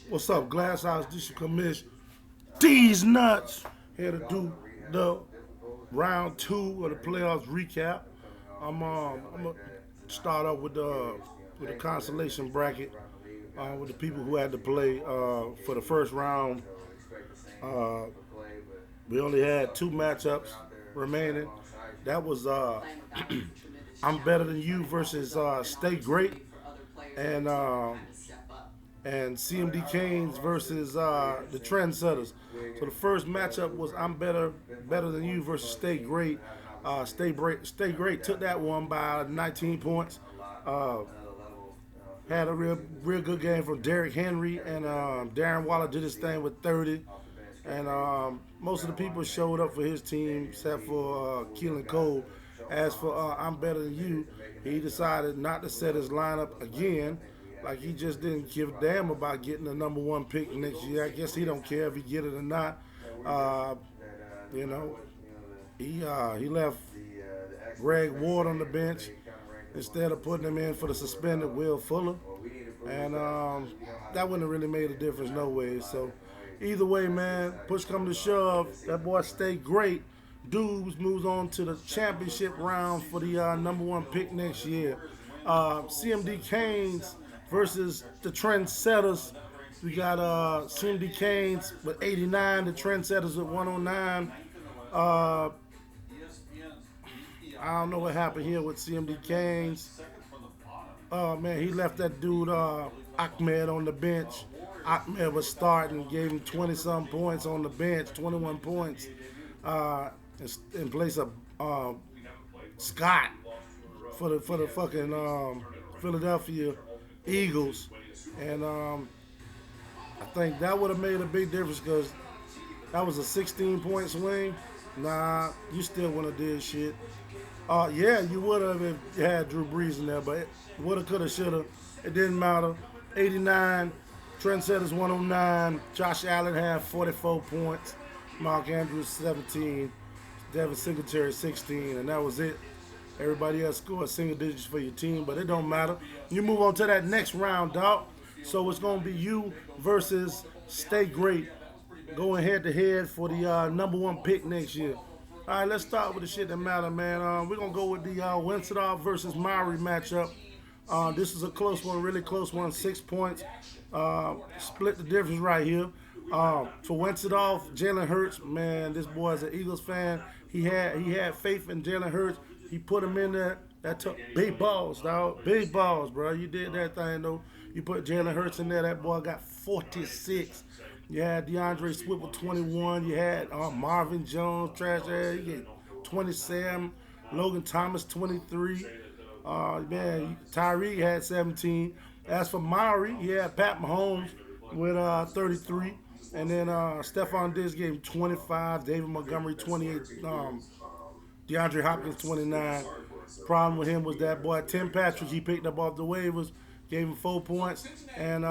What's up, Glasshouse? This your commish. These nuts here to do the round two of the playoffs recap. I'm gonna start off with the consolation bracket with the people who had to play for the first round. Uh, we only had two matchups remaining. That was I'm Better Than You versus Stay Great and and CMD Canes versus the Trendsetters. So the first matchup was Better Than You versus Stay Great. Stay Great took that one by 19 points. Uh, had a real good game from Derrick Henry, and Darren Waller did his thing with 30. And most of the people showed up for his team except for Keelan Cole. As for I'm Better Than You, he decided not to set his lineup again. Like he just didn't give a damn about getting the number one pick next year. I guess he don't care if he get it or not. Uh, you know, he left Greg Ward on the bench instead of putting him in for the suspended Will Fuller, and that wouldn't have really made a difference no way. So either way, man, push come to shove, that boy stayed great. Dudes moves on to the championship round for the number one pick next year. CMD Canes versus the Trendsetters. We got CMD Canes with 89, the Trendsetters with 109. Uh, I don't know what happened here with CMD Canes. Oh man, he left that dude Ahmed on the bench. Ahmed was starting, gave him 20 some points on the bench, 21 points, in place of Scott for the fucking Philadelphia Eagles, and I think that would have made a big difference because that was a 16-point swing. Nah, you still wouldn't have did shit. Yeah, you would have if you had Drew Brees in there, but woulda, coulda, shoulda. It didn't matter. 89, Trendsetters 109. Josh Allen had 44 points. Mark Andrews 17. Devin Singletary 16, and that was it. Everybody else scored single digits for your team, but it don't matter. You move on to that next round, dog. So it's gonna be you versus Stay Great, going head to head for the number one pick next year. All right, let's start with the shit that matter, man. We're gonna go with the Wencedoff versus Maury matchup. This is a close one, really close one, 6 points. Split the difference right here. For Wencedoff, Jalen Hurts, man, this boy is an Eagles fan. He had faith in Jalen Hurts. He put him in there. That took big balls, dog. Big balls, bro. You did that thing though. You put Jalen Hurts in there. That boy got 46. You had DeAndre Swift with 21. You had Marvin Jones, trash ass. You get 27. Logan Thomas, 23. Man, Tyreek had 17. As for Maury, he had Pat Mahomes with 33. And then Stephon Diggs gave him 25. David Montgomery, 28. DeAndre Hopkins, 29. Problem with him was that boy Tim Patrick, he picked up off the waivers, gave him 4 points. And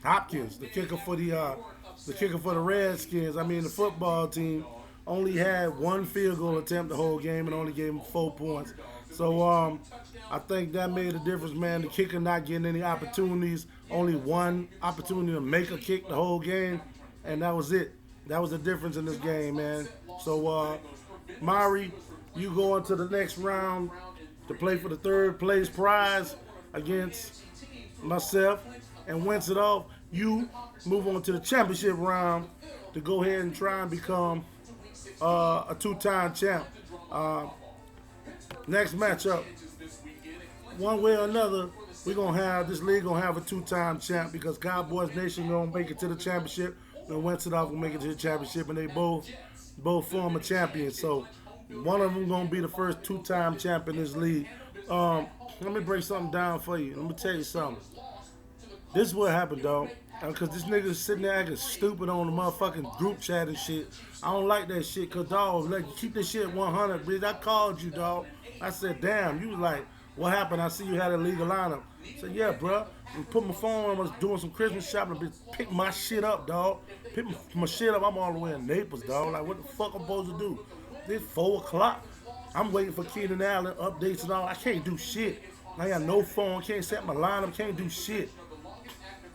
Hopkins, the kicker for the Redskins, I mean the football team, only had one field goal attempt the whole game and only gave him 4 points. So I think that made a difference, man. The kicker not getting any opportunities, only one opportunity to make a kick the whole game, and that was it. That was the difference in this game, man. So Maury, you go into the next round to play for the third place prize against myself, and wins it off. You move on to the championship round to go ahead and try and become a two-time champ. Next matchup, one way or another, we're gonna have this league gonna have a two-time champ because Cowboys Nation gonna make it to the championship, and Wencedoff will make it to the championship, and they both form a champion. So one of them gonna be the first two-time champ in this league. Let me break something down for you. Let me tell you something. This is what happened, dog. Because this nigga sitting there acting stupid on the motherfucking group chat and shit. I don't like that shit, because, dog, like, keep this shit 100, bitch. I called you, dog. I said, damn. You was like, what happened? I see you had a legal lineup. I said, yeah, bro. I put my phone on. I was doing some Christmas shopping. Bitch, pick my shit up, dog. Pick my shit up. I'm all the way in Naples, dog. Like, what the fuck I'm supposed to do? It's 4 o'clock. I'm waiting for Keenan Allen updates and all. I can't do shit. I ain't got no phone. Can't set my lineup. Can't do shit.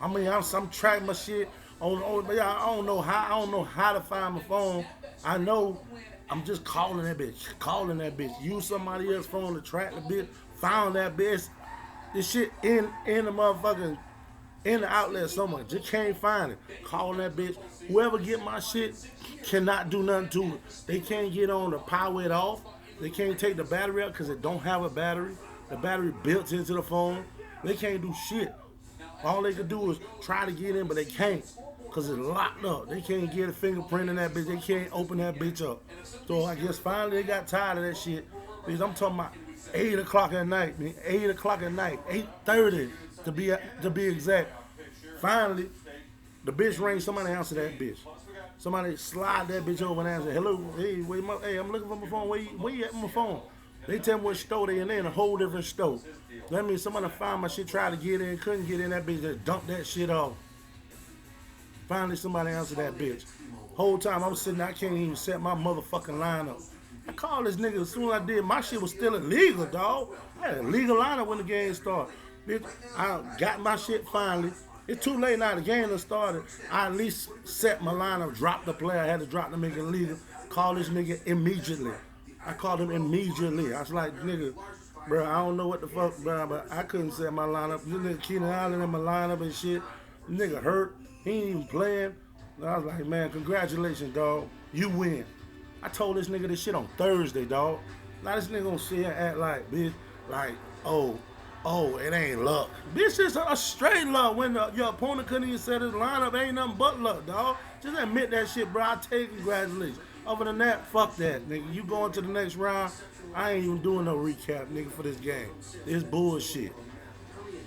I mean, I'm tracking my shit but yeah, I don't know how. I don't know how to find my phone. I know I'm just calling that bitch. Calling that bitch. Use somebody else's phone to track the bitch. Found that bitch. This shit in the motherfucking in the outlet somewhere. Just can't find it. Calling that bitch. Whoever get my shit cannot do nothing to it. They can't get on to power it off. They can't take the battery out because it don't have a battery. The battery built into the phone. They can't do shit. All they can do is try to get in, but they can't because it's locked up. They can't get a fingerprint in that bitch. They can't open that bitch up. So I guess finally they got tired of that shit. Because I'm talking about 8 o'clock at night, man. 8 o'clock at night. 8:30 to be exact. Finally, the bitch rang. Somebody answer that bitch. Somebody slide that bitch over and answer. Hello, hey, I'm looking for my phone. Where you at with my phone? They tell me what store they in. They in a whole different store. That means somebody found my shit, tried to get in, couldn't get in. That bitch just dumped that shit off. Finally, somebody answered that bitch. Whole time I'm sitting there, I can't even set my motherfucking lineup. I called this nigga as soon as I did. My shit was still illegal, dog. I had a legal lineup when the game started. Bitch, I got my shit finally. It's too late now. The game done started. I at least set my lineup, dropped the player. I had to drop the nigga illegal. Call this nigga immediately. I called him immediately. I was like, nigga, bro, I don't know what the fuck, bro, but I couldn't set my lineup. This nigga Keenan Allen in my lineup and shit. Nigga hurt. He ain't even playing. I was like, man, congratulations, dog. You win. I told this nigga this shit on Thursday, dog. Now this nigga gonna sit here and act like, bitch, like, oh, it ain't luck. Bitch, it's a straight luck. When your opponent couldn't even set his lineup, ain't nothing but luck, dog. Just admit that shit, bro. I take congratulations. Other than that, fuck that, nigga. You going to the next round, I ain't even doing no recap, nigga, for this game. It's bullshit.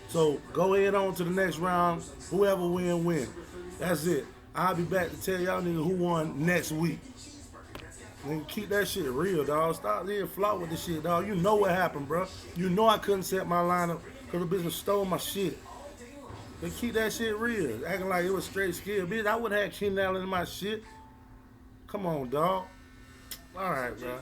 So go ahead on to the next round. Whoever win. That's it. I'll be back to tell y'all nigga who won next week. Nigga, keep that shit real, dog. Stop being flawed with this shit, dog. You know what happened, bro. You know I couldn't set my lineup because the business stole my shit. They keep that shit real. Acting like it was straight skill. Bitch, I would have had Keenan Allen in my shit. Come on, dog. All right, bro.